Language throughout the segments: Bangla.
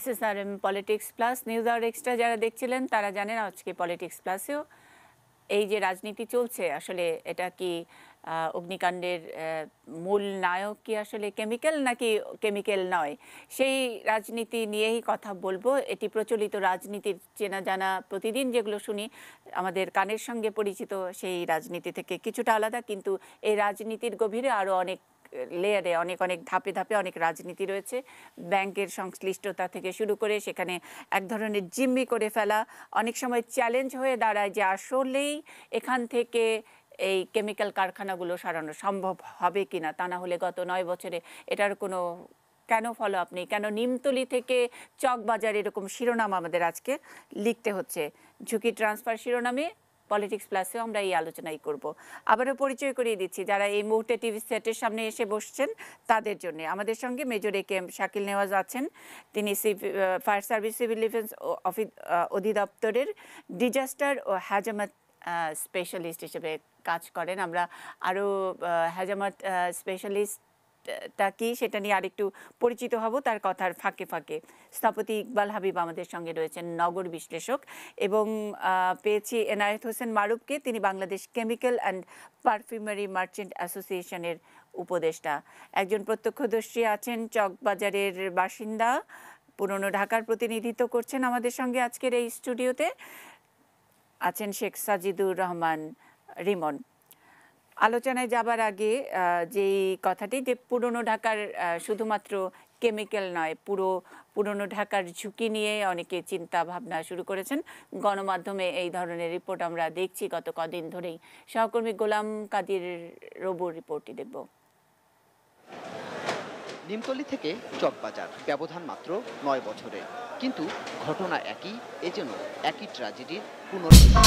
SSRM politics plus news hour extra যারা দেখছিলেন তারা জানেন আজকে পলিটিক্স প্লাসেও এই যে রাজনীতি চলছে আসলে এটা কি অগ্নিকাণ্ডের মূল নায়ক কি আসলে কেমিক্যাল নাকি কেমিক্যাল নয় সেই রাজনীতি নিয়েই কথা বলবো। এটি প্রচলিত রাজনীতির চেনা জানা প্রতিদিন যেগুলো শুনি আমাদের কানের সঙ্গে পরিচিত সেই রাজনীতি থেকে কিছুটা আলাদা, কিন্তু এই রাজনীতির গভীরে আরও অনেক লেয়ারে অনেক অনেক ধাপে ধাপে অনেক রাজনীতি রয়েছে। ব্যাংকের সংশ্লিষ্টতা থেকে শুরু করে সেখানে এক ধরনের জিম্মি করে ফেলা অনেক সময় চ্যালেঞ্জ হয়ে দাঁড়ায় যে আসলেই এখান থেকে এই কেমিক্যাল কারখানাগুলো সরানো সম্ভব হবে কিনা। তা না হলে গত 9 বছরে এটার কোনো কেন ফলো আপ নেই, কেন নিমতলি থেকে চকবাজার এরকম শিরোনাম আমাদের আজকে লিখতে হচ্ছে। ঝুঁকি ট্রান্সফার শিরোনামে পলিটিক্স প্লাসেও আমরা এই আলোচনাই করব। আবারও পরিচয় করিয়ে দিচ্ছি যারা এই মুহূর্তে টিভি সেটের সামনে এসে বসছেন তাদের জন্য। আমাদের সঙ্গে মেজর একেএম শাকিল নেওয়াজ আছেন, তিনি ফায়ার সার্ভিস সিভিল ডিফেন্স অধিদপ্তরের ডিজাস্টার ও হ্যাজামাত স্পেশালিস্ট হিসেবে কাজ করেন। আমরা আরও হ্যাজামাত স্পেশালিস্টটা কি সেটা নিয়ে আরেকটু পরিচিত হব তার কথার ফাঁকে ফাঁকে। স্থপতি ইকবাল হাবিব আমাদের সঙ্গে রয়েছেন, নগর বিশ্লেষক, এবং পেয়েছি এনায়েত হোসেন মারুফকে, তিনি Bangladesh chemical and perfumery merchant অ্যাসোসিয়েশনের উপদেষ্টা। একজন প্রত্যক্ষদর্শী আছেন, চকবাজারের বাসিন্দা, পুরনো ঢাকার প্রতিনিধিত্ব করছেন আমাদের সঙ্গে আজকের এই স্টুডিওতে আছেন শেখ সাজিদুর রহমান রিমন। আলোচনায় যাবার আগে যেই কথাটি যে পুরনো ঢাকার শুধুমাত্র কেমিক্যাল নয়, পুরনো ঢাকার ঝুঁকি নিয়ে অনেকে চিন্তা ভাবনা শুরু করেছেন। গণমাধ্যমে এই ধরনের রিপোর্ট আমরা দেখছি গত কদিন ধরেই। সহকর্মী গোলাম কাদির রবুর রিপোর্টটি দেখব। নিমতলি থেকে চকবাজার ব্যবধান মাত্র 9 বছরে, কিন্তু ঘটনা একই, এজন্য একই ট্র্যাজেডির পুনরাবৃত্তি।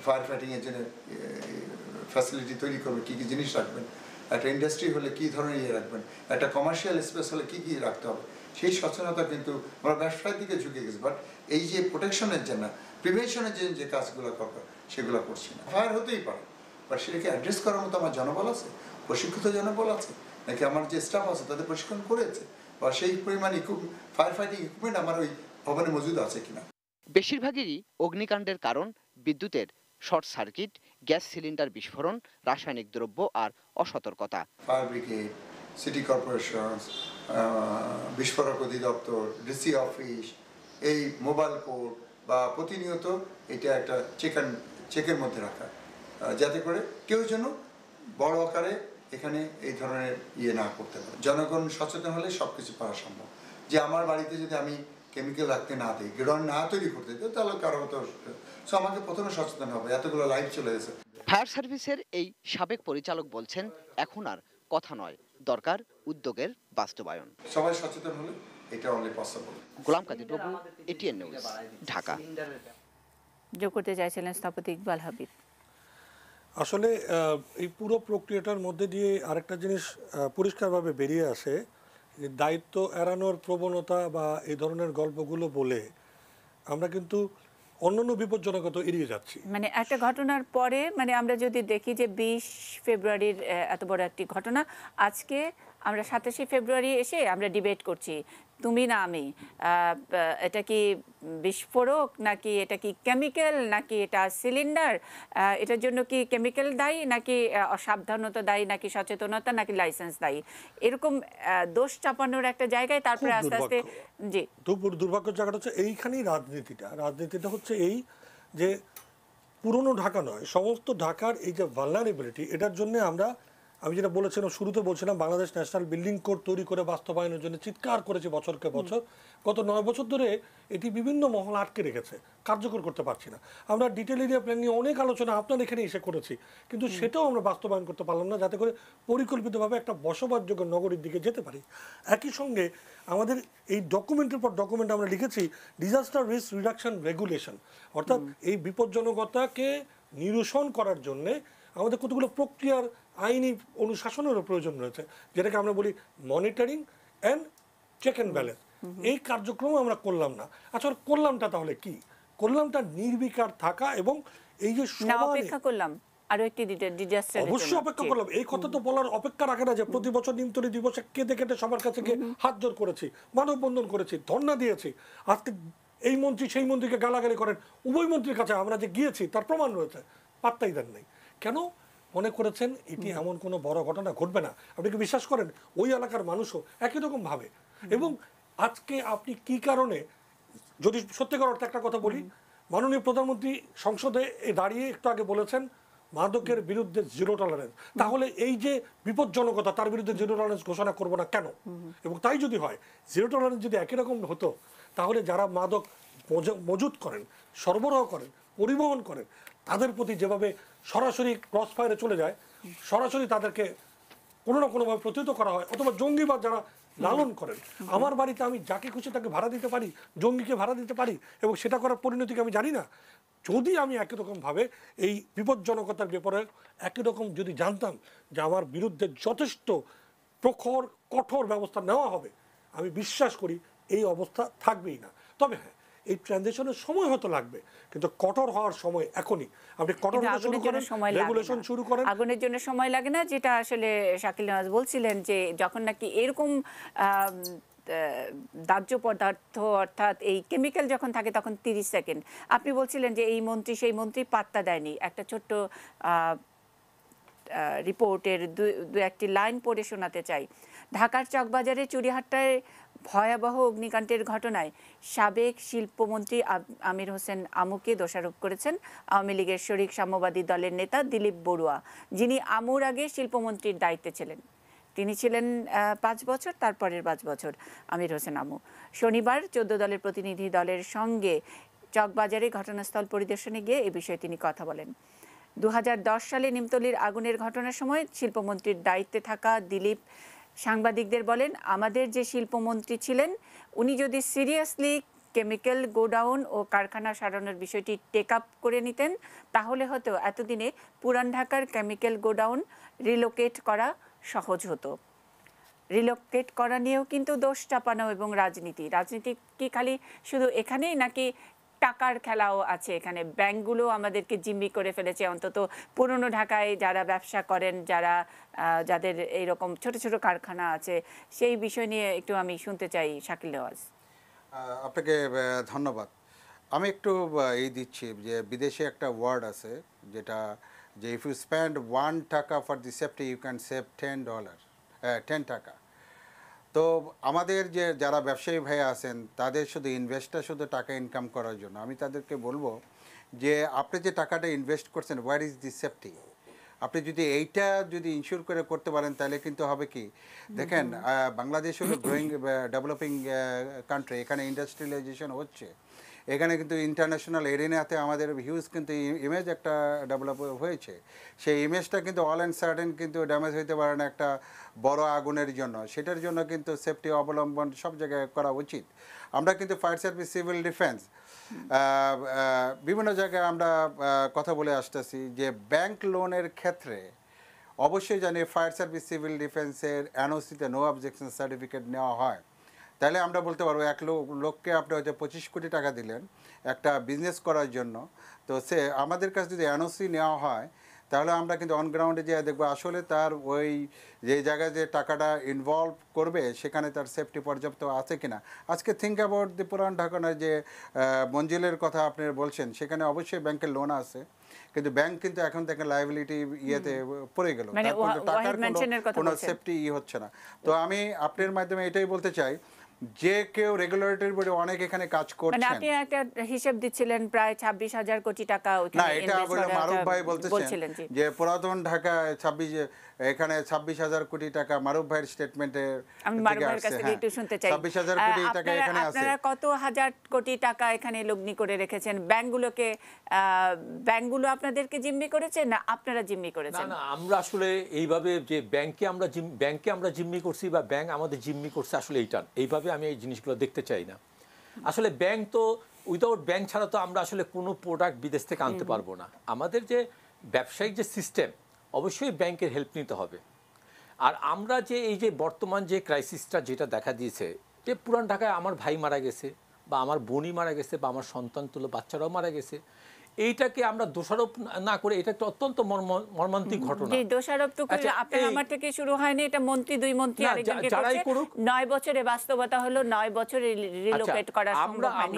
ফায়ার ফাইটিংয়ের জন্য ফ্যাসিলিটি তৈরি করবে, কী কী জিনিস রাখবেন, একটা ইন্ডাস্ট্রি হলে কী ধরনের ইয়ে রাখবেন, একটা কমার্শিয়াল স্পেস হলে কী কী রাখতে হবে, সেই সচেতনতা কিন্তু আমরা ব্যবসার দিকে ঝুঁকে গেছি। বাট এই যে প্রোটেকশনের জন্য, প্রিভেনশনের জন্য যে কাজগুলো করবে সেগুলো করছি না। ফায়ার হতেই পারে, বাট সেটাকে অ্যাড্রেস করার মতো আমার জনবল আছে, প্রশিক্ষিত জনবল আছে নাকি আমার যে স্টাফ আছে তাদের প্রশিক্ষণ করেছে, বা সেই পরিমাণ ফায়ার ফাইটিং ইকুইপমেন্ট আমার ওই ভবনে মজুদ আছে কিনা। বেশিরভাগই অগ্নিকাণ্ডের কারণ বিদ্যুতের শর্ট সার্কিট, গ্যাস সিলিন্ডার বিস্ফোরণ, রাসায়নিক দ্রব্য আর অসতর্কতা। ফায়ার ব্রিগেড, সিটি কর্পোরেশন, বিস্ফোরক অধিদপ্তর, ডিসি অফিস, এই মোবাইল কোর্ট বা প্রতিনিয়ত এটা একটা চেকের মধ্যে রাখা, যাতে করে কেউ যেন বড় আকারে এখানে এই ধরনের ইয়ে না করতে পারে। জনগণ সচেতন হলে সব কিছু পাওয়া সম্ভব। যে আমার বাড়িতে যদি আমি কেমিক্যাল রাখতে না দিই, গ্রহণ না তৈরি করতে দিই, তাহলে কারো তো আমাকে প্রথমে সচেতন হবে। এতগুলো লাইভ চলে গেছে। ফায়ার সার্ভিসের এই সাবেক পরিচালক বলছেন, এখন আর কথা নয়, দরকার উদ্যোগের বাস্তবায়ন। সবাই সচেতন হলে এটা অনলি পসিবল। গোলাম কাদির বাবু, এটিএন নিউজ, ঢাকা। যোগ করতে চাইছিলেন স্থপতি ইকবাল হাবিব। আসলে এই পুরো প্রক্রিয়াটার মধ্যে দিয়ে আরেকটা জিনিস পরিষ্কারভাবে বেরিয়ে আসে, যে দায়িত্ব এড়ানোর প্রবণতা বা এই ধরনের গল্পগুলো বলে আমরা কিন্তু অন্যান্য বিপজ্জনকতা এড়িয়ে যাচ্ছি। মানে একটা ঘটনার পরে মানে আমরা যদি দেখি যে 20 ফেব্রুয়ারির এত বড় একটি ঘটনা, আজকে আমরা 27 ফেব্রুয়ারি এসে আমরা ডিবেট করছি তুমি না আমি, এটা কি বিস্ফোরক নাকি এটা কি কেমিক্যাল নাকি এটা সিলিন্ডার, এটার জন্য কি কেমিক্যাল দায়ী নাকি অসাবধানতা দায়ী নাকি সচেতনতা নাকি লাইসেন্স দায়ী, এরকম দোষ চাপানোর একটা জায়গায় তারপরে খুব আস্তে আস্তে জি দুর্ভাগ্যের জায়গাটা হচ্ছে এইখানেই রাজনীতিটা হচ্ছে এই যে পুরনো ঢাকা নয়, সমস্ত ঢাকার এই যে ভালনারেবিলিটি, এটার জন্য আমি যেটা বলেছিলাম শুরুতে বলছিলাম, বাংলাদেশ ন্যাশনাল বিল্ডিং কোড তৈরি করে বাস্তবায়নের জন্য চিৎকার করেছে বছরকে বছর। গত 9 বছর ধরে এটি বিভিন্ন মহল আটকে রেখেছে, কার্যকর করতে পারছি না। আমরা ডিটেল এরিয়া প্ল্যান নিয়ে অনেক আলোচনা আপনার এখানে এসে করেছি, কিন্তু সেটাও আমরা বাস্তবায়ন করতে পারলাম না, যাতে করে পরিকল্পিতভাবে একটা বসবাসযোগ্য নগরীর দিকে যেতে পারি। একই সঙ্গে আমাদের এই ডকুমেন্টের পর ডকুমেন্ট আমরা লিখেছি ডিজাস্টার রিস্ক রিডাকশন রেগুলেশন, অর্থাৎ এই বিপজ্জনকতাকে নিরসন করার জন্যে আমাদের কতগুলো প্রক্রিয়ার আইনি অনুশাসনেরও প্রয়োজন রয়েছে, যেটাকে আমরা বলি monitoring and check and balance. এই কার্যক্রম আমরা করলাম না। আচ্ছা, করলামটা তাহলে কি? করলামটা নির্বিকার থাকা এবং এই যে অপেক্ষা করলাম আরো একটি ডিজাস্টার, অবশ্যই অপেক্ষা করলাম। এই কথা তো বলার অপেক্ষা রাখে না যে প্রতি বছর নিমতলী দিবসে কেঁদে কেটে সবার কাছে গিয়ে হাত জোর করেছি, মানববন্ধন করেছি, ধর্ণা দিয়েছি। আজকে এই মন্ত্রী সেই মন্ত্রীকে গালাগালি করেন, উভয় মন্ত্রীর কাছে আমরা যে গিয়েছি তার প্রমাণ রয়েছে, পাত্তাই দেন নাই। কেন? মনে করেছেন এটি এমন কোনো বড় ঘটনা ঘটবে না। আপনি কি বিশ্বাস করেন ওই এলাকার মানুষও একই রকম ভাবে? এবং আজকে আপনি কি কারণে, যদি সত্যিকার অর্থে একটা কথা বলি, মাননীয় প্রধানমন্ত্রী সংসদে দাঁড়িয়ে একটু আগে বলেছেন মাদকের বিরুদ্ধে জিরো টলারেন্স, তাহলে এই যে বিপজ্জনকতা তার বিরুদ্ধে জিরো টলারেন্স ঘোষণা করবো না কেন? এবং তাই যদি হয়, জিরো টলারেন্স যদি একই রকম হতো, তাহলে যারা মাদক মজুত করেন, সরবরাহ করেন, পরিবহন করেন, তাদের প্রতি যেভাবে সরাসরি ক্রস ফায়ারে চলে যায়, সরাসরি তাদেরকে কোনো না কোনোভাবে প্রতিহত করা হয়, অথবা জঙ্গিবাদ যারা লালন করেন, আমার বাড়িতে আমি যাকে খুশি তাকে ভাড়া দিতে পারি, জঙ্গিকে ভাড়া দিতে পারি, এবং সেটা করার পরিণতিকে আমি জানি না। যদি আমি একই রকমভাবে এই বিপজ্জনকতার ব্যাপারে একই রকম যদি জানতাম যে আমার বিরুদ্ধে যথেষ্ট প্রখর কঠোর ব্যবস্থা নেওয়া হবে, আমি বিশ্বাস করি এই অবস্থা থাকবেই না। তবে হ্যাঁ, এই ট্রানজিশনের সময় হয়তো লাগবে, কিন্তু কঠোর হওয়ার সময় এখনই। আপনি কঠোর শুরু করেন, রেগুলেশন শুরু করেন, আগুনের জন্য সময় লাগে না। যেটা আসলে শাকিল নওয়াজ বলছিলেন যে যখন নাকি এরকম দাহ্য পদার্থ অর্থাৎ এই কেমিক্যাল যখন থাকে তখন 30 সেকেন্ড। আপনি বলছিলেন যে এই মন্ত্রী সেই মন্ত্রী পাত্তা দেয়নি। একটা ছোট্ট রিপোর্টের দু একটি লাইন পড়ে শোনাতে চাই। ঢাকার চকবাজারে চুরিহাট্টায় ভয়াবহ অগ্নিকাণ্ডের ঘটনায় সাবেক শিল্পমন্ত্রী আমির হোসেন আমুকে দোষারোপ করেছেন আওয়ামী লীগের শরিক সাম্যবাদী দলের নেতা দিলীপ বড়ুয়া, যিনি আমুর আগে শিল্পমন্ত্রীর দায়িত্বে ছিলেন। তিনি ছিলেন 5 বছর, তারপরের 5 বছর আমির হোসেন আমু। শনিবার 14 দলের প্রতিনিধি দলের সঙ্গে চকবাজারে ঘটনাস্থল পরিদর্শনে গিয়ে এ বিষয়ে তিনি কথা বলেন। 2010 সালে নিমতলীর আগুনের ঘটনার সময় শিল্পমন্ত্রীর দায়িত্বে থাকা দিলীপ সাংবাদিকদের বলেন, আমাদের যে শিল্পমন্ত্রী ছিলেন উনি যদি সিরিয়াসলি কেমিক্যাল গোডাউন ও কারখানা সারানোর বিষয়টি টেক আপ করে নিতেন, তাহলে হয়তো এতদিনে পুরান ঢাকার কেমিক্যাল গোডাউন রিলোকেট করা সহজ হতো। রিলোকেট করা নিয়েও কিন্তু দোষ চাপানো এবং রাজনীতি কি খালি শুধু এখানেই, নাকি টাকার খেলাও আছে এখানে? ব্যাংকগুলো আমাদেরকে জিম্মি করে ফেলেছে, অন্তত পুরনো ঢাকায় যারা ব্যবসা করেন, যাদের এইরকম ছোট ছোট কারখানা আছে, সেই বিষয় নিয়ে একটু আমি শুনতে চাই শাকিল নওয়াজ। আপনাকে ধন্যবাদ। আমি একটু এই দিচ্ছি যে বিদেশে একটা ওয়ার্ড আছে যেটা যে if you spend 1 taka for the safety you can save $10 taka. তো আমাদের যে যারা ব্যবসায়ী ভাই আছেন তাদের শুধু ইনভেস্টটা শুধু টাকা ইনকাম করার জন্য, আমি তাদেরকে বলবো যে আপনি যে টাকাটা ইনভেস্ট করছেন, হোয়ার ইজ দি সেফটি? আপনি যদি এইটা যদি ইনশিওর করে করতে পারেন তাহলে কিন্তু হবে কি, দেখেন বাংলাদেশ হলো গ্রোয়িং ডেভেলপিং কান্ট্রি, এখানে ইন্ডাস্ট্রিয়ালাইজেশন হচ্ছে, এখানে কিন্তু ইন্টারন্যাশনাল এরিনাতে আমাদের হিউজ কিন্তু ইমেজ একটা ডেভেলপ হয়েছে। সেই ইমেজটা কিন্তু অল অ্যান্ড সার্টেন কিন্তু ড্যামেজ হইতে পারে না একটা বড় আগুনের জন্য। সেটার জন্য কিন্তু সেফটি অবলম্বন সব জায়গায় করা উচিত। আমরা কিন্তু ফায়ার সার্ভিস, সিভিল ডিফেন্স বিভিন্ন জায়গায় আমরা কথা বলে আসতেছি যে ব্যাংক লোনের ক্ষেত্রে অবশ্যই জানি ফায়ার সার্ভিস, সিভিল ডিফেন্সের এনওসিতে নো অবজেকশন সার্টিফিকেট নেওয়া হয়। তাহলে আমরা বলতে পারবো এক লোককে আপনি হয়তো 25 কোটি টাকা দিলেন একটা বিজনেস করার জন্য, তো সে আমাদের কাছে যদি এনওসি নেওয়া হয় তাহলে আমরা কিন্তু অন গ্রাউন্ডে যে দেখবো আসলে তার ওই যে জায়গায় যে টাকাটা ইনভলভ করবে সেখানে তার সেফটি পর্যাপ্ত আছে কিনা। আজকে থিঙ্ক অ্যাবাউট দি পুরান ঢাকার যে মঞ্জিলের কথা আপনি বলছেন, সেখানে অবশ্যই ব্যাংকের লোন আছে, কিন্তু ব্যাংক কিন্তু এখন দেখেন লায়াবিলিটি ইয়েতে পড়ে গেল, মানে টাকার কথা কোনো বলছেন। সেফটি হচ্ছে না। তো আমি আপনার মাধ্যমে এটাই বলতে চাই যে কেউ রেগুলেটরি বডি অনেক এখানে কাজ মানে করছেন। আপনি একটা হিসাব দিচ্ছিলেন প্রায় 26,000 কোটি টাকা না, ওখানে এটা ইনভেস্ট বলে করা মারুফ ভাই বলছিলেন বলতেছেন জি। যে পুরাতন ঢাকায় 26,000 কোটি টাকা মারুফ ভাইয়ের স্টেটমেন্টের আমি মারুফ ভাইয়ের কাছ থেকে একটু শুনতে চাই 26,000 কোটি টাকা এখানে আছে। আপনারা কত হাজার কোটি টাকা এখানে লগ্নি করে রেখেছেন? ব্যাংকগুলো আপনাদেরকে জিম্মি করেছে না আপনারা জিম্মি না করেছেন? না, আমরা আসলে এইভাবে যে ব্যাংকে আমরা জিম্মি করছি বা ব্যাংক আমাদের জিম্মি করছে, আসলে এইভাবে আমি এই জিনিসগুলো দেখতে চাই না। আসলে ব্যাংক তো উইদাউট ব্যাংক ছাড়া তো আমরা আসলে কোনো প্রোডাক্ট বিদেশ থেকে আনতে পারবো না। আমাদের যে ব্যবসায়িক যে সিস্টেম, অবশ্যই ব্যাংকের হেল্প নিতে হবে। আর আমরা যে এই যে বর্তমান যে ক্রাইসিসটা যেটা দেখা দিয়েছে, যে পুরান ঢাকায় আমার ভাই মারা গেছে বা আমার বোনই মারা গেছে বা আমার সন্তান তুলো বাচ্চারাও মারা গেছে, এইটাকে আমরা দোষারোপ না করে এটা একটা অত্যন্ত মর্মান্তিক ঘটনা। জি, দোষারোপ তো আপনার আমার থেকে শুরু হয়নি, এটা মন্ত্রী দুই মন্ত্রী আরেকজনকে করছে। 9 বছরে বাস্তবতা হলো 9 বছরে রিলোকেট করা সম্ভব হয়নি।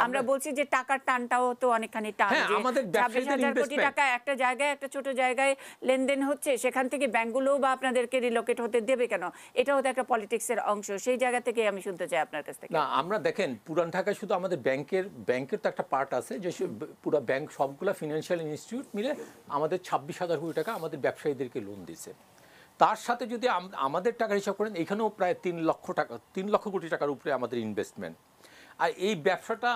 আমরা বলছি যে টাকার টানটাও তো অনেকখানি টান, যে 26,000 কোটি টাকা একটা জায়গায় একটা ছোট জায়গায় লেনদেন হচ্ছে, সেখান থেকে ব্যাংকগুলোও বা আপনাদেরকে রিলোকেট হতে দেবে কেন? এটাও তো একটা পলিটিক্সের অংশ। সেই জায়গা থেকে আমি শুনতে চাই আপনার কাছ থেকে। না, আমরা দেখেন পুরান ঢাকায় শুধু আমাদের ব্যাংকের তো একটা পার্ট আছে, যে পুরো ব্যাংক সবগুলো ফিনান্সিয়াল ইনস্টিটিউট মিলে আমাদের 26,000 কোটি টাকা আমাদের ব্যবসায়ীদেরকে লোন দিয়েছে। তার সাথে যদি আমাদের টাকা হিসাব করেন, এখানেও প্রায় 3 লক্ষ কোটি টাকার উপরে আমাদের ইনভেস্টমেন্ট। আর এই ব্যবসাটা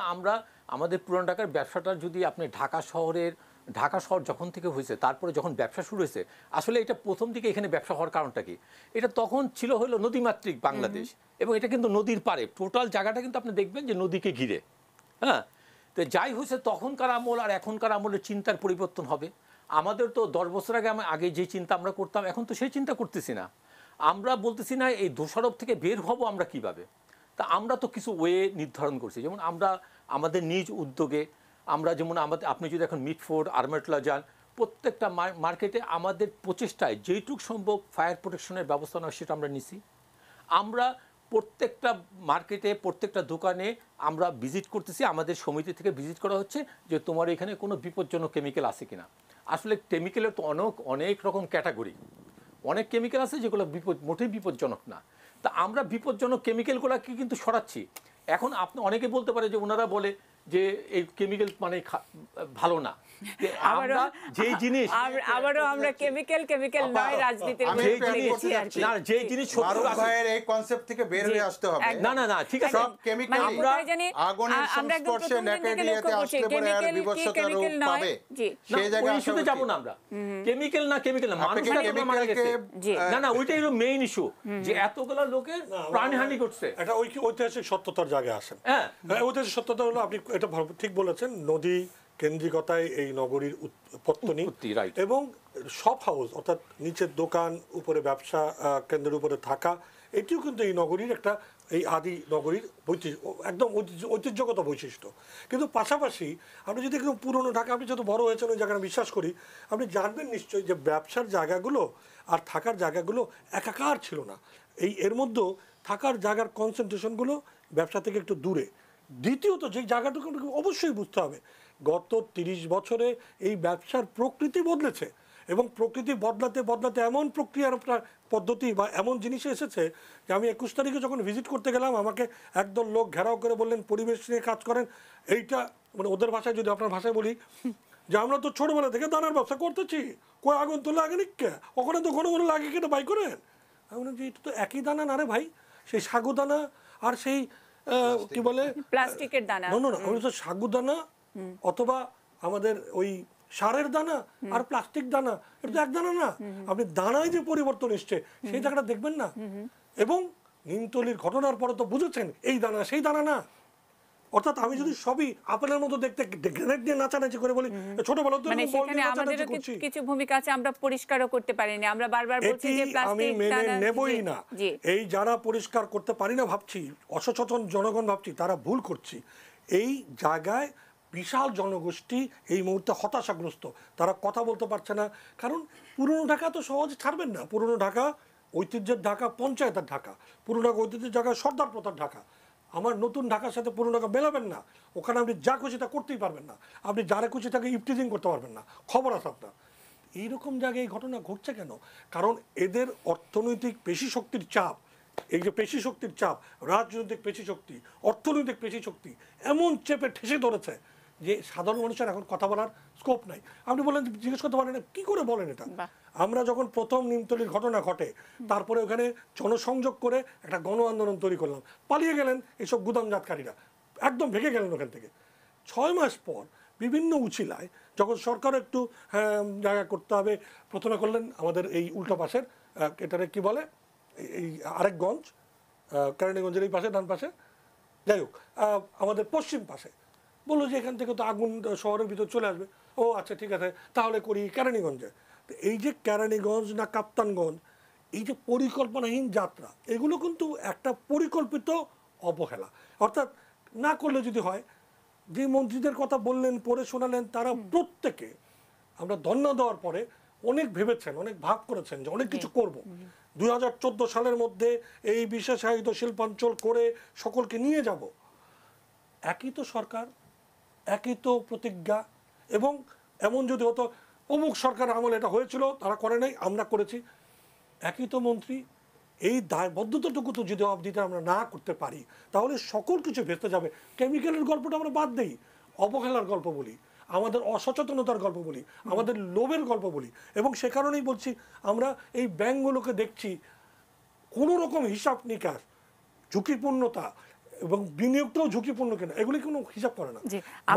আমাদের পুরান ঢাকার ব্যবসাটা যদি আপনি ঢাকা শহর যখন থেকে হয়েছে, তারপরে যখন ব্যবসা শুরু হয়েছে, আসলে এটা প্রথম দিকে এখানে ব্যবসা হওয়ার কারণটা কি, এটা তখন ছিল হলো নদীমাতৃক বাংলাদেশ, এবং এটা কিন্তু নদীর পাড়ে, টোটাল জায়গাটা কিন্তু আপনি দেখবেন যে নদীকে ঘিরে। হ্যাঁ, তো যাই হয়েছে তখনকার আমল আর এখনকার আমলের চিন্তার পরিবর্তন হবে। আমাদের তো 10 বছর আগে যে চিন্তা আমরা করতাম, এখন তো সেই চিন্তা করতেছি না। আমরা বলতেছি না এই দোষারোপ থেকে বের হব আমরা কিভাবে। তা আমরা তো কিছু ওয়ে নির্ধারণ করছি, যেমন আমাদের নিজ উদ্যোগে যেমন আপনি যদি এখন মিটফোর্ড আর্মেটলা যান, প্রত্যেকটা মার্কেটে আমাদের প্রচেষ্টায় যেইটুক সম্ভব ফায়ার প্রোটেকশনের ব্যবস্থা নেওয়া সেটা আমরা নিছি। আমরা প্রত্যেকটা মার্কেটে প্রত্যেকটা দোকানে আমরা ভিজিট করতেছি, আমাদের সমিতি থেকে ভিজিট করা হচ্ছে যে তোমার এখানে কোনো বিপজ্জনক কেমিক্যাল আছে কিনা। আসলে কেমিক্যালের তো অনেক রকম ক্যাটাগরি, অনেক কেমিক্যাল আছে যেগুলো মোটেই বিপজ্জনক না। তা আমরা বিপজ্জনক কেমিক্যালগুলোকে কিন্তু সরাচ্ছি। এখন আপনি অনেকে বলতে পারে যে ওনারা বলে যে এই কেমিক্যাল মানে ভালো না। আমরা যেই জিনিস আবারও আমরা কেমিক্যাল নয় রাজনীতির যে জিনিস মারুফ ভাইয়ের এই কনসেপ্ট থেকে বের হয়ে আসতে হবে। না ঠিক আছে, সব কেমিক্যাল আগুনের সংস্পর্শে নেকেডিয়াতে আসলে পরে আর বিভৎসতা রূপ পাবে, সেই জায়গায় আসলে যাব না আমরা। কেমিক্যাল না মানুষের মারা গেছে, না ওইটাই হলো মেইন ইস্যু, যে এতগুলো লোকের প্রাণহানি ঘটছে। এটা ঐতিহাসিক সত্যতার জায়গায় আসেন। হ্যাঁ, ঐতিহাসিক সত্যতা হলো, আপনি এটা ঠিক বলেছেন, নদী কেন্দ্রিকতায় এই নগরীর উৎপত্তি, এবং শপ হাউস অর্থাৎ নিচের দোকান, উপরে ব্যবসা কেন্দ্রের উপরে থাকা, এটিও কিন্তু এই নগরীর একটা, এই আদি নগরীর একদম ঐতিহ্যগত বৈশিষ্ট্য। কিন্তু পাশাপাশি আপনি যদি একদম পুরনো ঢাকা, আপনি যত বড় হয়েছেন ওই জায়গাটা বিশ্বাস করি, আপনি জানবেন নিশ্চয়ই যে ব্যবসার জায়গাগুলো আর থাকার জায়গাগুলো একাকার ছিল না। এর মধ্যে থাকার জায়গার কনসেন্ট্রেশনগুলো ব্যবসা থেকে একটু দূরে। দ্বিতীয়ত যে জায়গাটুকু অবশ্যই বুঝতে হবে, গত 30 বছরে এই ব্যবসার প্রকৃতি বদলেছে, এবং প্রকৃতি বদলাতে এমন প্রক্রিয়ার পদ্ধতি বা এমন জিনিস এসেছে যে আমি 21 তারিখে যখন ভিজিট করতে গেলাম, আমাকে একদল লোক ঘেরাও করে বললেন পরিবেশ নিয়ে কাজ করেন। এইটা মানে ওদের ভাষায়, যদি আপনার ভাষায় বলি, যে আমরা তো ছোটবেলা থেকে দানার ব্যবসা করতেছি, কই আগুন তো লাগে নিকে, ওখানে তো ঘন ঘন লাগে কেটে বাই করেন। আমি বললাম যে এটা তো একই দানা না রে ভাই, সেই সাগু দানা আর সেই কি বলে প্লাস্টিকের দানা, না সাগু দানা অথবা আমাদের ওই সারের দানা আর প্লাস্টিক দানা, এটা তো এক দানা না। আপনি দানায় যে পরিবর্তন এসছে সেই জায়গাটা দেখবেন না। এবং নিমতলির ঘটনার পরে তো বুঝেছেন এই দানা সেই দানা না। অর্থাৎ আমি যদি সবই আপেলের মতো দেখতে গ্রেনেড দিয়ে নাচানাচি করে বলি, ছোটবেলা তো মানে সেখানে আমাদেরও কিছু ভূমিকা আছে, আমরা পরিষ্কারও করতে পারিনি। আমরা বারবার বলছি যে আমি মেনে নেবই না। এই যারা পরিষ্কার করতে পারি না ভাবছি, অসচেতন জনগণ ভাবছি, তারা ভুল করছি। এই জায়গায় বিশাল জনগোষ্ঠী এই মুহূর্তে হতাশাগ্রস্ত, তারা কথা বলতে পারছে না। কারণ পুরনো ঢাকা তো সহজে ছাড়বেন না। পুরনো ঢাকা ঐতিহ্যের ঢাকা, পঞ্চায়েতের ঢাকা, পুরনো ঢাকা ঐতিহ্যের ঢাকা, সর্দার প্রথার ঢাকা। আমার নতুন ঢাকার সাথে পুরনো ঢাকা মেলাবেন না। ওখানে আপনি যা খুশি তা করতেই পারবেন না, আপনি যারা খুশি তাকে ইফটিজিং করতে পারবেন না, খবর আছে আপনার। এইরকম জায়গায় এই ঘটনা ঘটছে কেন? কারণ এদের অর্থনৈতিক পেশি শক্তির চাপ, এই যে পেশি শক্তির চাপ, রাজনৈতিক পেশি শক্তি, অর্থনৈতিক পেশি শক্তি এমন চেপে ঠেসে ধরেছে যে সাধারণ মানুষের এখন কথা বলার স্কোপ নাই। আপনি বলেন, জিজ্ঞেস করতে পারেন কি করে বলেন এটা। আমরা যখন প্রথম নিমতলির ঘটনা ঘটে, তারপরে ওখানে জনসংযোগ করে একটা গণ আন্দোলন তৈরি করলাম, পালিয়ে গেলেন এইসব গুদামজাতকারীরা, একদম ভেঙে গেলেন ওখান থেকে। 6 মাস পর বিভিন্ন উচিলায় যখন সরকার একটু জায়গা করতে হবে, প্রথমে করলেন আমাদের এই উল্টো পাশের এটারে কি বলে, এই আরেক গঞ্জ, কেরানীগঞ্জের এই পাশে ডান পাশে, যাই হোক আমাদের পশ্চিম পাশে, বললো যে এখান থেকে তো আগুন শহরের ভিতর চলে আসবে। ও আচ্ছা ঠিক আছে, তাহলে করি কেরানীগঞ্জে। তো এই যে কেরানীগঞ্জ না কাপ্তানগঞ্জ, এই যে পরিকল্পনাহীন যাত্রা, এগুলো কিন্তু একটা পরিকল্পিত অবহেলা। অর্থাৎ না করলে যদি হয়, যে মন্ত্রীদের কথা বললেন, পড়ে শোনালেন, তারা প্রত্যেকে আমরা ধন্যবাদ দেওয়ার পরে অনেক ভেবেছেন, অনেক ভাব করেছেন যে অনেক কিছু করব। 2014 সালের মধ্যে এই বিশেষায়িত শিল্পাঞ্চল করে সকলকে নিয়ে যাব। একই তো সরকার, একই তো প্রতিজ্ঞা। এবং এমন যদি হতো অমুক সরকার আমলে এটা হয়েছিল, তারা করে নাই, আমরা করেছি, একই তো মন্ত্রী। এই দায়বদ্ধতাটুকু তো যদি জবাব দিতে আমরা না করতে পারি, তাহলে সকল কিছু ভেস্তে যাবে। কেমিক্যালের গল্পটা আমরা বাদ দেই, অবহেলার গল্প বলি, আমাদের অসচেতনতার গল্প বলি, আমাদের লোভের গল্প বলি। এবং সে কারণেই বলছি, আমরা এই ব্যাংকগুলোকে দেখছি কোনো রকম হিসাব নিকাশ, ঝুঁকিপূর্ণতা এবং বিনিয়োগটাও ঝুঁকিপূর্ণ কেন, এগুলি কোনো হিসাব করে না।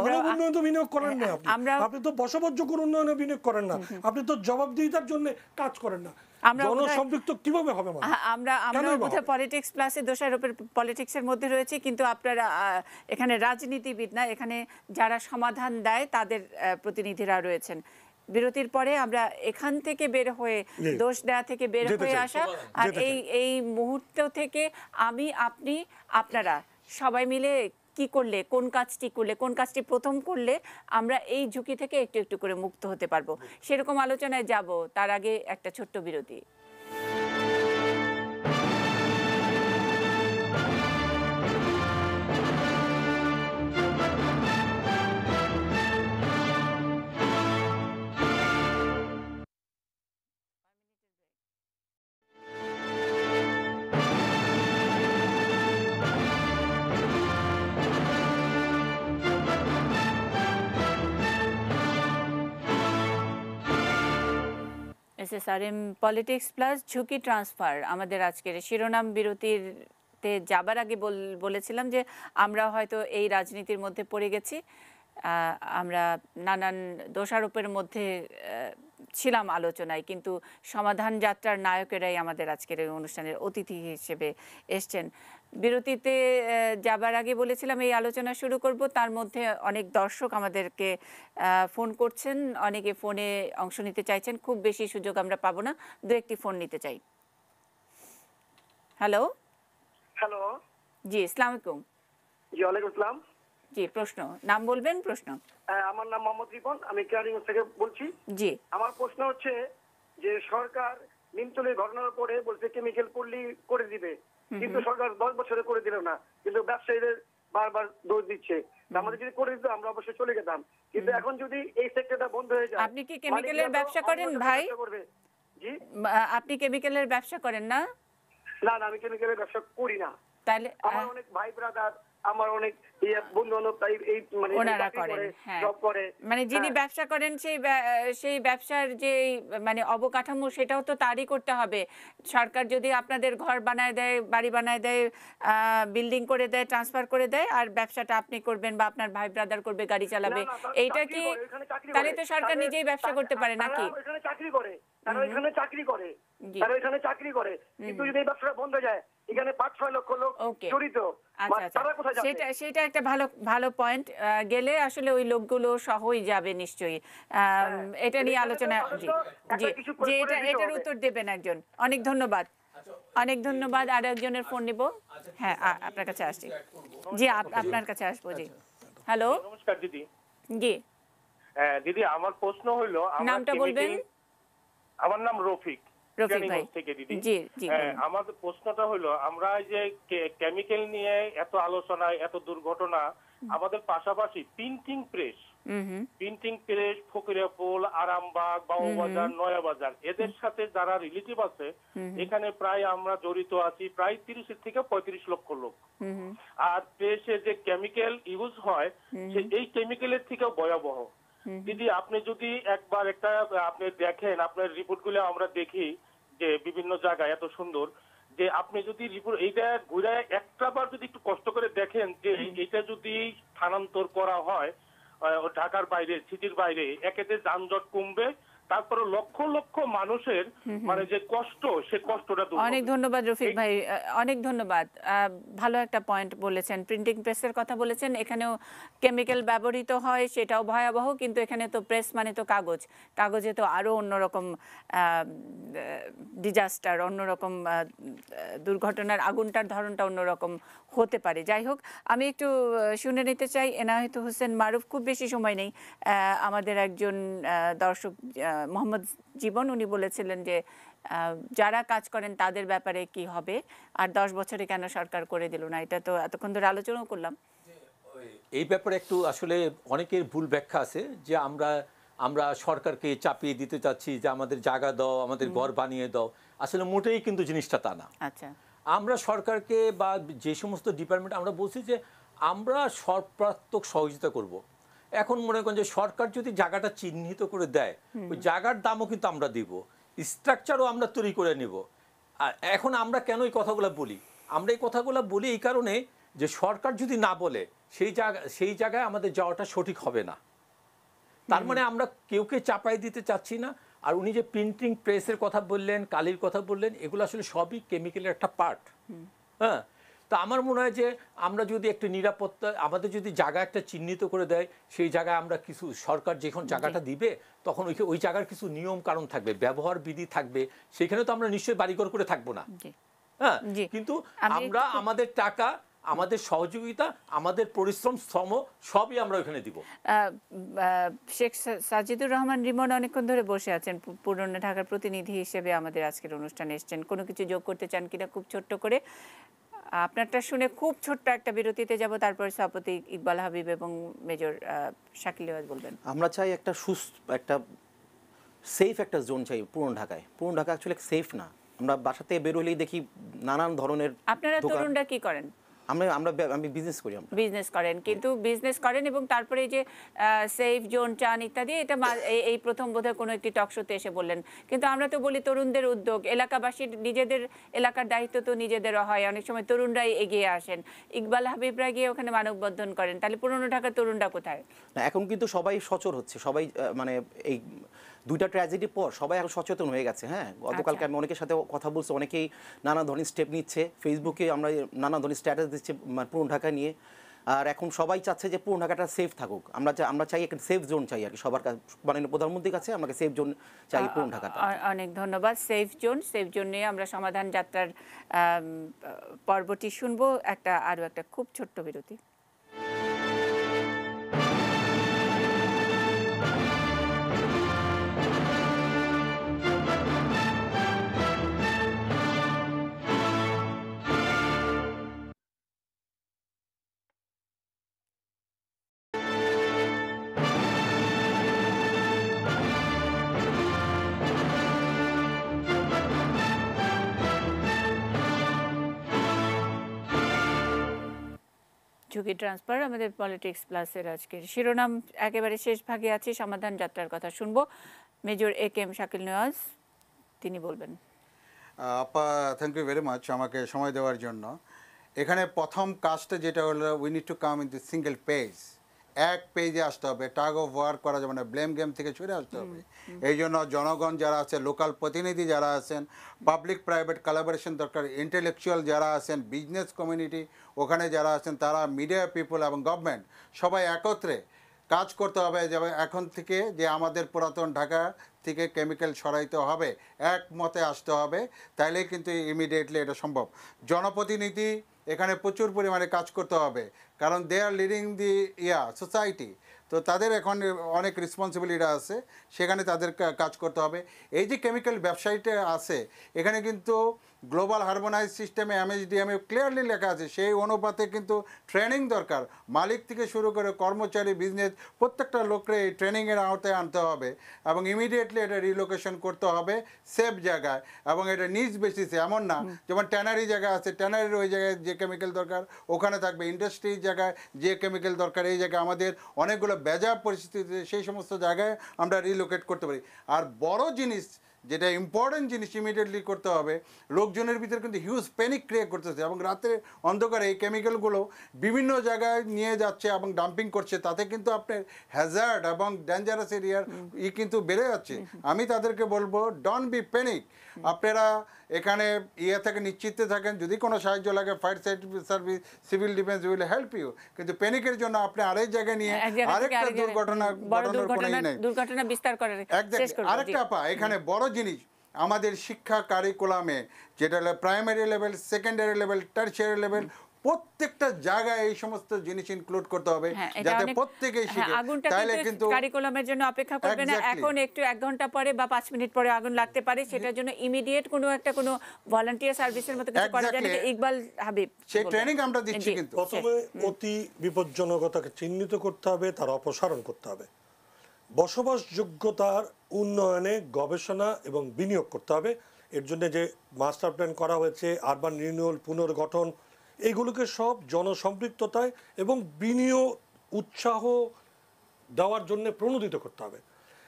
মানব উন্নয়ন তো বিনিয়োগ করেন না আপনি, আপনি তো বসবাসযোগ্য উন্নয়নে বিনিয়োগ করেন না, আপনি তো জবাবদিহিতার জন্য কাজ করেন না। জনসম্পৃক্ত কিভাবে হবে? আমরা বোধহয় পলিটিক্স প্লাসে দোষারোপের পলিটিক্সের মধ্যে রয়েছে, কিন্তু আপনারা এখানে রাজনীতিবিদ না, এখানে যারা সমাধান দেয় তাদের প্রতিনিধিরা রয়েছেন। বিরতির পরে আমরা এখান থেকে বের হয়ে, দোষ দেওয়া থেকে বের হয়ে আসা, আর এই মুহূর্ত থেকে আমি, আপনি, আপনারা সবাই মিলে কি করলে, কোন কাজটি করলে, কোন কাজটি প্রথম করলে আমরা এই ঝুঁকি থেকে একটু একটু করে মুক্ত হতে পারবো, সেরকম আলোচনায় যাব। তার আগে একটা ছোট্ট বিরতি। SSRM পলিটিক্স প্লাস ঝুঁকি ট্রান্সফার আমাদের আজকের শিরোনাম। বিরতিতে যাবার আগে বলেছিলাম যে আমরা হয়তো এই রাজনীতির মধ্যে পড়ে গেছি, আমরা নানান দোষারোপের মধ্যে ছিলাম আলোচনায়, কিন্তু সমাধান যাত্রার নায়কেরাই আমাদের আজকের এই অনুষ্ঠানের অতিথি হিসেবে এসছেন। বিরতিতে যাবার আগে বলেছিলাম এই আলোচনা শুরু করব, তার মধ্যে অনেক দর্শক আমাদেরকে ফোন করছেন, অনেকে ফোনে অংশ নিতে চাইছেন। খুব বেশি সুযোগ আমরা পাবো না, দু একটি ফোন নিতে চাই। হ্যালো। হ্যালো, জি আসসালামু আলাইকুম। জি ওয়ালাইকুম আসসালাম। জি, প্রশ্ন, নাম বলবেন। প্রশ্ন। আমার নাম মোহাম্মদ রিপন, আমি কেরানীগঞ্জ থেকে বলছি। জি, আমার প্রশ্ন হচ্ছে যে সরকার নিমতলির ঘটনার পরে বলছে কেমিক্যাল পড়লি করে দিবে, কিন্তু সরকার 10 বছরে করে দিল না, কিন্তু ব্যবসায়ীদের বারবার দোষ দিচ্ছে। আমাদের যদি করে দিত আমরা অবশ্যই চলে যেতাম, কিন্তু এখন যদি এই সেক্টরটা বন্ধ হয়ে যায়। আপনি কি কেমিক্যালের ব্যবসা করেন ভাই? জি, আপনি কেমিক্যালের ব্যবসা করেন না? না না, আমি কেমিক্যালের ব্যবসা করি না। তাহলে আমার অনেক ভাই ব্রাদার, আমার অনেক বন্ধু বান্ধব তাই এই মানে ওনারা করেন। হ্যাঁ, মানে যিনি ব্যবসা করেন সেই ব্যবসার যে মানে অবকাঠামো, সেটাও তো তারই করতে হবে। সরকার যদি আপনাদের ঘর বানায় দেয়, বাড়ি বানায় দেয়, বিল্ডিং করে দেয়, ট্রান্সফার করে দেয়, আর ব্যবসাটা আপনি করবেন বা আপনার ভাই ব্রাদার করবে, গাড়ি চালাবে, এইটা কি? তাহলে তো সরকার নিজেই ব্যবসা করতে পারে নাকি? এখানে চাকরি করে, তারা এখানে চাকরি করে, তারা এখানে চাকরি করে, কিন্তু যদি এই ব্যবসাটা বন্ধ হয়ে যায়, এখানে 5-6 লক্ষ লোক জড়িত। সেটা একটা ভালো পয়েন্ট। গেলে আসলে ওই লোকগুলো সহই যাবে নিশ্চয়ই। এটা নিয়ে আলোচনা, জি জি, এটার উত্তর দেবেন একজন। অনেক ধন্যবাদ, অনেক ধন্যবাদ। আর একজনের ফোন নিব। হ্যাঁ, আপনার কাছে আসছি। জি, আপনার কাছে আসবো। জি, হ্যালো। নমস্কার দিদি। জি, দিদি আমার প্রশ্ন হইলো নামটা বলবেন? আমার নাম রফিক রফিক ভাই। কেরানীগঞ্জ থেকে দিদি। জি জি, বলুন। আমাদের প্রশ্নটা হলো আমরা এই যে কেমিক্যাল নিয়ে এত আলোচনা, এত দুর্ঘটনা, আমাদের পাশাপাশি প্রিন্টিং প্রেস, ফকিরাপুল, আরামবাগ, বাবুবাজার, নয়াবাজার, এদের সাথে যারা রিলেটিভ আছে এখানে প্রায় আমরা জড়িত আছি প্রায় 30 থেকে 35 লক্ষ লোক। আর প্রেসে যে কেমিক্যাল ইউজ হয় এই কেমিক্যালের থেকেও ভয়াবহ। দিদি আপনি যদি একবার আপনি দেখেন, আপনার রিপোর্টগুলো আমরা দেখি যে বিভিন্ন জায়গায় এত সুন্দর, যে আপনি যদি রিপোর্ট এইটা ঘুরে একটা বার যদি একটু কষ্ট করে দেখেন যে এটা যদি স্থানান্তর করা হয় ঢাকার বাইরে, সিটির বাইরে, একেতে যানজট কমবে, তারপরে লক্ষ লক্ষ মানুষের মানে যে কষ্ট, সে কষ্টটা দূর হবে। অনেক ধন্যবাদ রফিক ভাই, অনেক ধন্যবাদ। ভালো একটা পয়েন্ট বলেছেন, প্রিন্টিং প্রেসের কথা বলেছেন। এখানেও কেমিক্যাল ব্যবহৃত হয়, সেটাও ভয়াবহ, কিন্তু এখানে তো প্রেস মানে তো কাগজ, কাগজে তো আরও অন্যরকম ডিজাস্টার, অন্যরকম দুর্ঘটনার আগুনটার ধরনটা অন্যরকম হতে পারে। যাই হোক, আমি একটু শুনে নিতে চাই এনায়েত হোসেন মারুফ, খুব বেশি সময় নেই। আমাদের একজন দর্শক মোহাম্মদ জীবন, উনি বলেছিলেন যে যারা কাজ করেন তাদের ব্যাপারে কি হবে, আর 10 বছরে কেন সরকার করে দিল না। এটা তো এতক্ষণ ধরে আলোচনাও করলাম। এই ব্যাপারে একটু আসলে অনেকের ভুল ব্যাখ্যা আছে যে আমরা সরকারকে চাপিয়ে দিতে চাচ্ছি যে আমাদের জায়গা দাও, আমাদের ঘর বানিয়ে দাও। আসলে মোটেই কিন্তু জিনিসটা তা না। আচ্ছা, আমরা সরকারকে বা যে সমস্ত ডিপার্টমেন্ট আমরা বলছি যে আমরা সর্বাত্মক সহযোগিতা করব। এখন মনে করেন যে সরকার যদি জায়গাটা চিহ্নিত করে দেয়, ওই জায়গার দামও কিন্তু আমরা দিব, স্ট্রাকচারও আমরা তৈরি করে নেব। আর এখন আমরা কেন এই কথাগুলো বলি? আমরা এই কথাগুলো বলি এই কারণে যে সরকার যদি না বলে সেই জায়গায় আমাদের যাওয়াটা সঠিক হবে না। তার মানে আমরা কেউকে চাপাই দিতে চাচ্ছি না। আর উনি যে প্রিন্টিং প্রেসের কথা বললেন, কালির কথা বললেন, এগুলো আসলে সবই কেমিক্যালের একটা পার্ট। হ্যাঁ, তো আমার মনে হয় যে আমরা যদি একটু নিরাপত্তা, আমাদের যদি জায়গা একটা চিহ্নিত করে দেয়, সেই জায়গায় আমরা কিছু, সরকার যখন জায়গাটা দিবে তখন ওই জায়গার কিছু নিয়ম কারণ থাকবে, ব্যবহার বিধি থাকবে, সেখানে তো আমরা নিশ্চয়ই বাড়িঘর করে থাকবো না। হ্যাঁ, কিন্তু আমরা আমাদের টাকা, আমাদের সহযোগিতা, আমাদের পরিশ্রম, শ্রম সবই আমরা ওখানে দিব। শেখ সাজিদুর রহমান রিমন অনেকক্ষণ ধরে বসে আছেন, পুরনো ঢাকার প্রতিনিধি হিসেবে আমাদের আজকের অনুষ্ঠানে এসেছেন। কোনো কিছু যোগ করতে চান কিনা খুব ছোট্ট করে? আপনারটা শুনে খুব ছোট্ট একটা বিরতিতে যাব, তারপর সভাপতি ইকবাল হাবিব এবং মেজর শাকিল রিয়াজ বলবেন। আমরা চাই একটা একটা সেফ একটা জোন চাই পুরনো ঢাকায়। পুরনো ঢাকা অ্যাকচুয়ালি সেফ না। আমরা বাসা থেকে বের হলেই দেখি নানান ধরনের। আপনারা তরুণরা কি করেন? আমি বিজনেস করি। বিজনেস করেন, কিন্তু বিজনেস করেন এবং তারপরে যে সেফ জোন চান ইত্যাদি, এটা এই প্রথম বোধহয় কোনো একটি টক শোতে এসে বললেন। কিন্তু আমরা তো বলি তরুণদের উদ্যোগ, এলাকাবাসীর নিজেদের এলাকার দায়িত্ব তো নিজেদেরও হয়, অনেক সময় তরুণরাই এগিয়ে আসেন। ইকবাল হাবিবরা গিয়ে ওখানে মানববন্ধন করেন, তাহলে পুরনো ঢাকার তরুণরা কোথায়? না, এখন কিন্তু সবাই সচর হচ্ছে, সবাই মানে এই দুইটা ট্র্যাজেডির পর সবাই এখন সচেতন হয়ে গেছে। হ্যাঁ, গতকালকে আমি অনেকের সাথে কথা বলছি, অনেকেই নানা ধরনের স্টেপ নিচ্ছে, ফেসবুকে আমরা নানা ধরনের স্ট্যাটাস দিচ্ছি পুরনো ঢাকা নিয়ে। আর এখন সবাই চাচ্ছে যে পুরনো ঢাকাটা সেফ থাকুক। আমরা চাই একটা সেফ জোন চাই আর কি, সবার কাছে, মাননীয় প্রধানমন্ত্রীর কাছে আমাকে সেফ জোন চাই পুরনো ঢাকাটা। অনেক ধন্যবাদ। সেফ জোন নিয়ে আমরা সমাধান যাত্রার পর্বটি শুনবো, আরও একটা খুব ছোট্ট বিরতি। ঝুঁকি ট্রান্সফার, আমাদের পলিটিক্স প্লাসের আজকের শিরোনাম। একেবারে শেষ ভাগে আছি, সমাধান যাত্রার কথা শুনবো। মেজর AK শাকিল রিয়াজ, তিনি বলবেন। আপা, থ্যাংক ইউ ভেরি মাচ আমাকে সময় দেওয়ার জন্য। এখানে প্রথম কাজটা যেটা হলো, we need to come in the single page. এক পেজে আসতে হবে, টাগ অফ ওয়ার করা যাবে না, ব্লেম গেম থেকে সরে আসতে হবে। এই জন্য জনগণ যারা আছে, লোকাল প্রতিনিধি যারা আছেন, পাবলিক প্রাইভেট কোলাবোরেশন দরকার, ইন্টেলেকচুয়াল যারা আছেন, বিজনেস কমিউনিটি ওখানে যারা আছেন, তারা মিডিয়া পিপল এবং গভর্নমেন্ট সবাই একত্রে কাজ করতে হবে। যেমন এখন থেকে যে আমাদের পুরাতন ঢাকা থেকে কেমিক্যাল সরাইতে হবে, একমতে আসতে হবে, তাইলেই কিন্তু ইমিডিয়েটলি এটা সম্ভব। জনপ্রতিনিধি এখানে প্রচুর পরিমাণে কাজ করতে হবে, কারণ দে আর লিডিং দি সোসাইটি। তো তাদের এখন অনেক রেসপন্সিবিলিটি আছে, সেখানে তাদের কাজ করতে হবে। এই যে কেমিক্যাল ব্যবসায়ীটা আছে, এখানে কিন্তু গ্লোবাল হারমোনাইজ সিস্টেমে MHDMA ক্লিয়ারলি লেখা আছে, সেই অনুপাতে কিন্তু ট্রেনিং দরকার। মালিক থেকে শুরু করে কর্মচারী, বিজনেস, প্রত্যেকটা লোককে এই ট্রেনিংয়ের আওতায় আনতে হবে এবং ইমিডিয়েটলি এটা রিলোকেশন করতে হবে সেফ জায়গায়, এবং এটা নিজ বেসিসে। এমন না যেমন ট্যানারি জায়গা আছে, ট্যানারির ওই জায়গায় যে কেমিক্যাল দরকার ওখানে থাকবে, ইন্ডাস্ট্রির জায়গায় যে কেমিক্যাল দরকার এই জায়গায়, আমাদের অনেকগুলো বেজাব পরিস্থিতিতে সেই সমস্ত জায়গায় আমরা রিলোকেট করতে পারি। আর বড় জিনিস, যেটা ইম্পর্টেন্ট জিনিস ইমিডিয়েটলি করতে হবে, লোকজনের ভিতরে কিন্তু হিউজ প্যানিক ক্রিয়েট করতেছে এবং রাতের অন্ধকারে এই কেমিক্যালগুলো বিভিন্ন জায়গায় নিয়ে যাচ্ছে এবং ডাম্পিং করছে, তাতে কিন্তু আপনার হ্যাজার্ড এবং ডেঞ্জারাস এরিয়ার কিন্তু বেড়ে যাচ্ছে। আমি তাদেরকে বলবো, ডোন্ট বি প্যানিক, আপনারা এখানে থেকে নিশ্চিত থাকেন, যদি কোনো সাহায্য লাগে fire service, civil defence will help you, কিন্তু প্যানিকের জন্য আপনি আরেক জায়গায় নিয়ে আরেকটা দুর্ঘটনা ঘটানোর কোনো নেই। দুর্ঘটনা বিস্তার করে আরেকটা এখানে বড় জিনিস, আমাদের শিক্ষা কারিকুলামে যেটা হলো primary level, secondary level, tertiary level, প্রত্যেকটা জায়গায় এই সমস্ত জিনিস ইনক্লুড করতে হবে যাতে প্রত্যেকেই শিখে। তাহলে কিন্তু কারিকুলামের জন্য অপেক্ষা করবে না, এখন একটু 1 ঘন্টা পরে বা 5 মিনিট পরে আগুন লাগতে পারে, সেটার জন্য ইমিডিয়েট কোনো ভলান্টিয়ার সার্ভিসের মতো কিছু করা যায়। ইকবাল হাবিব, সেই ট্রেনিং আমরা দিচ্ছি। কিন্তু প্রথমে অতি বিপজ্জনকতাকে চিহ্নিত করতে হবে, তার অপসারণ করতে হবে। বসবাসযোগ্যতার উন্নয়নে গবেষণা এবং বিনিয়োগ করতে হবে। এর জন্য যে মাস্টার প্ল্যান করা হয়েছে, আরবান রিনিউয়াল, পুনর্গঠন, এইগুলোকে সব জনসম্পৃক্ততায় এবং বিনিয়োগ উৎসাহ দেওয়ার জন্য প্রণোদিত করতে হবে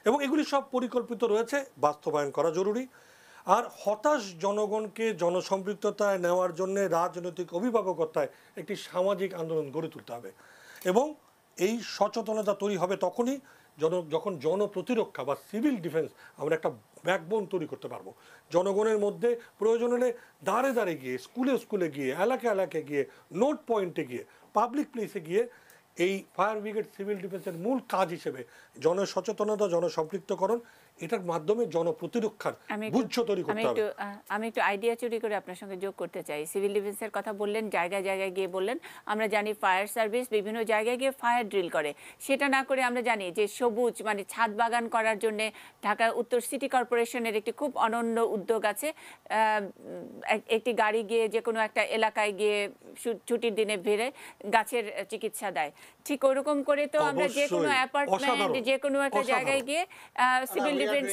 এবং এগুলি সব পরিকল্পিত রয়েছে, বাস্তবায়ন করা জরুরি। আর হতাশ জনগণকে জনসম্পৃক্ততায় নেওয়ার জন্য রাজনৈতিক অভিভাবকতায় একটি সামাজিক আন্দোলন গড়ে তুলতে হবে এবং এই সচেতনতা তৈরি হবে তখনই যখন জনপ্রতিরক্ষা বা সিভিল ডিফেন্স আমরা একটা ব্যাকবোন তৈরি করতে পারবো। জনগণের মধ্যে প্রয়োজন হলে দাঁড়ে দাঁড়ে গিয়ে, স্কুলে স্কুলে গিয়ে, এলাকায় গিয়ে, নোট পয়েন্টে গিয়ে, পাবলিক প্লেসে গিয়ে এই ফায়ার ব্রিগেড সিভিল ডিফেন্সের মূল কাজ হিসেবে জনসচেতনতা, জনসম্পৃক্তকরণ, এটার মাধ্যমে জনপ্রতিরক্ষার গুচ্ছ তৈরি করতে হবে। আমি একটু আইডিয়া চুরি করে আপনার সঙ্গে যোগ করতে চাই। সিভিল ডিফেন্সের কথা বললেন, জায়গায় জায়গায় গিয়ে বললেন। আমরা জানি ফায়ার সার্ভিস বিভিন্ন জায়গায় গিয়ে ফায়ার ড্রিল করে, সেটা না করে আমরা জানি যে সবুজ মানে ছাদ বাগান করার জন্য ঢাকা উত্তর সিটি কর্পোরেশনের একটি খুব অনন্য উদ্যোগ আছে। একটি গাড়ি গিয়ে যে কোনো একটা এলাকায় গিয়ে ছুটির দিনে বেরে গাছের চিকিৎসা দেয়। ঠিক ওরকম করে তো আমরা যে কোনো অ্যাপার্টমেন্ট, যে কোনো একটা জায়গায় গিয়ে সিভিল ডিফেন্স,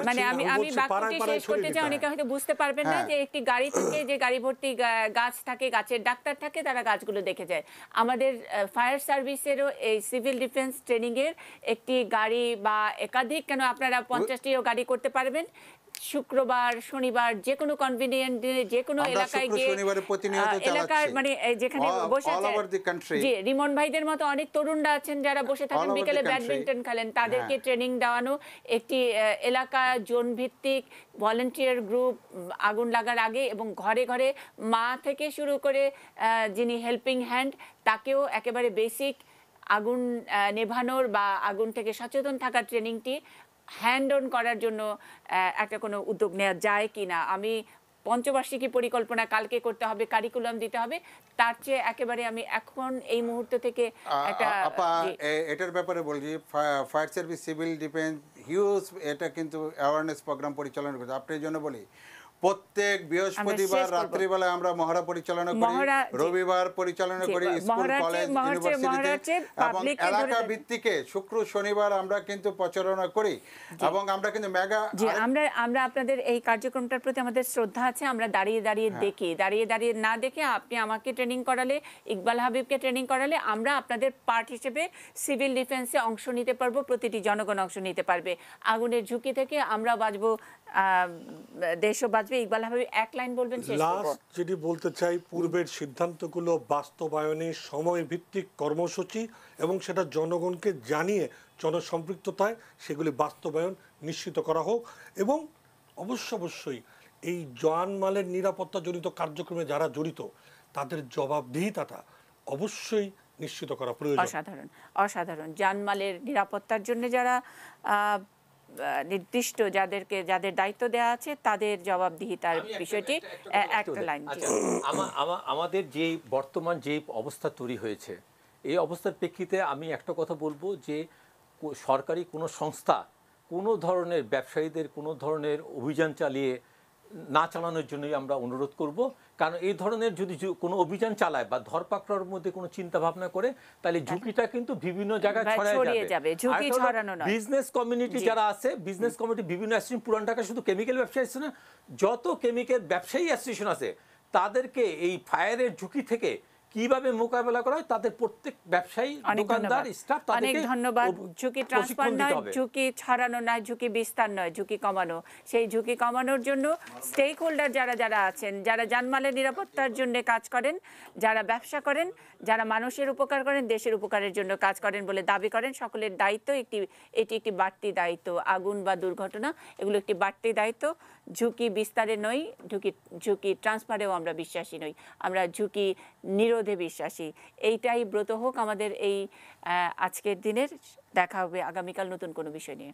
মানে আমি বাক্যটি শেষ করতে চাই, অনেকে হয়তো বুঝতে পারবেন না যে একটি গাড়ি থেকে যে গাড়ি ভর্তি গাছ থাকে, গাছের ডাক্তার থাকে, তারা গাছগুলো দেখে যায়। আমাদের ফায়ার সার্ভিসেরও এই সিভিল ডিফেন্স ট্রেনিং এর একটি গাড়ি বা একাধিক, কেন আপনারা 50টিও গাড়ি করতে পারবেন, শুক্রবার শনিবার যে কোনো কনভিনিয়েন্ট দিনে যে কোনো এলাকায় গিয়ে এলাকার মানে যেখানে বসে আছে, জি রিমন ভাইদের মতো অনেক তরুণরা আছেন যারা বসে থাকেন বিকেলে ব্যাডমিন্টন খেলেন, তাদেরকে ট্রেনিং দেওয়ানো, একটি এলাকা জোন ভিত্তিক ভলান্টিয়ার গ্রুপ আগুন লাগার আগে এবং ঘরে ঘরে মা থেকে শুরু করে যিনি হেল্পিং হ্যান্ড, তাকেও একেবারে বেসিক আগুন নেভানোর বা আগুন থেকে সচেতন থাকার ট্রেনিংটি হ্যান্ড অন করার জন্য একটা কোনো উদ্যোগ নেওয়া যায় কি না। আমি পঞ্চবার্ষিকী পরিকল্পনা কালকে করতে হবে, কারিকুলাম দিতে হবে, তার চেয়ে একেবারে আমি এখন এই মুহূর্ত থেকে একটা এটার ব্যাপারে বলছি। Fire service civil defence huge এটা কিন্তু অ্যাওয়ারনেস প্রোগ্রাম পরিচালনা করছে। আপনার জন্য বলি, প্রত্যেক বৃহস্পতিবার রাত্রিবেলা আমরা মহড়া পরিচালনা করি, রবিবার পরিচালনা করি স্কুল, কলেজ, ইউনিভার্সিটিতে, এবং এলাকা ভিত্তিকে শুক্র শনিবার আমরা কিন্তু প্রচারণা করি এবং আমরা কিন্তু মেগা। আমরা আপনাদের এই কার্যক্রমটার প্রতি আমাদের শ্রদ্ধা আছে। আমরা দাঁড়িয়ে দাঁড়িয়ে দেখি, দাঁড়িয়ে দাঁড়িয়ে না দেখে আপনি আমাকে ট্রেনিং করালে, ইকবাল হাবিবকে ট্রেনিং করালে আমরা আপনাদের পার্ট হিসেবে সিভিল ডিফেন্সে অংশ নিতে পারবো, প্রতিটি জনগণ অংশ নিতে পারবে। আগুনের ঝুঁকি থেকে আমরা বাঁচবো, দেশও বাঁচবে। ইকবাল হাবিব এক লাইন বলবেন শেষ করব। লাস্ট যেটি বলতে চাই, পূর্বের সিদ্ধান্তগুলো বাস্তবায়নে সময় ভিত্তিক কর্মসূচি এবং সেটা জনগণকে জানিয়ে জনসম্পৃক্ততায় সেগুলি বাস্তবায়ন নিশ্চিত করা হোক এবং অবশ্যই এই জানমালের নিরাপত্তাজনিত কার্যক্রমে যারা জড়িত তাদের জবাবদিহিতাটা অবশ্যই নিশ্চিত করা প্রয়োজন। অসাধারণ জানমালের নিরাপত্তার জন্য যারা নির্দিষ্ট যাদের দায়িত্ব দেওয়া আছে তাদের জবাবদিহিতার আমি বিষয়টি একটা লাইন। আচ্ছা, আমাদের যে বর্তমান যে অবস্থা তৈরি হয়েছে এই অবস্থার প্রেক্ষিতে আমি একটা কথা বলবো যে সরকারি কোনো সংস্থা কোনো ধরনের ব্যবসায়ীদের কোনো ধরনের অভিযান চালিয়ে না চালানোর জন্যই আমরা অনুরোধ করব। কারণ এই ধরনের যদি কোনো অভিযান চালায় বা ধরপাকড়ার মধ্যে কোনো চিন্তা ভাবনা করে তাহলে ঝুঁকিটা কিন্তু বিভিন্ন জায়গায় ছড়িয়ে যাবে। ঝুঁকি ছড়ানো নয়, বিজনেস কমিউনিটি যারা আছে, বিজনেস কমিউনিটি বিভিন্ন অ্যাসোসিয়েশন, পুরান ঢাকা শুধু কেমিক্যাল ব্যবসায়ী আছে না, যত কেমিক্যাল ব্যবসায়ী অ্যাসোসিয়েশন আছে তাদেরকে এই ফায়ারের ঝুঁকি থেকে কিভাবে মোকাবেলা করা হয় তাদের প্রত্যেক ব্যবসায়ী, দোকানদার, স্টাফ অনেক ধন্যবাদ। ঝুঁকি ট্রান্সফার নয়, ঝুঁকি ছড়ানো নয়, ঝুঁকি বিস্তার নয়, ঝুঁকি কমানো। সেই ঝুঁকি কমানোর জন্য স্টেক হোল্ডার যারা আছেন, যারা জানমালের নিরাপত্তার জন্য কাজ করেন, যারা ব্যবসা করেন, যারা মানুষের উপকার করেন, দেশের উপকারের জন্য কাজ করেন বলে দাবি করেন, সকলের দায়িত্ব এটি একটি বাড়তি দায়িত্ব। আগুন বা দুর্ঘটনা এগুলো একটি বাড়তি দায়িত্ব। ঝুঁকি বিস্তারে নই, ঝুঁকি ট্রান্সফারেও আমরা বিশ্বাসী নই, আমরা ঝুঁকি নিরোধে বিশ্বাসী। এইটাই ব্রত হোক আমাদের এই আজকের দিনের। দেখা হবে আগামীকাল নতুন কোনো বিষয় নিয়ে।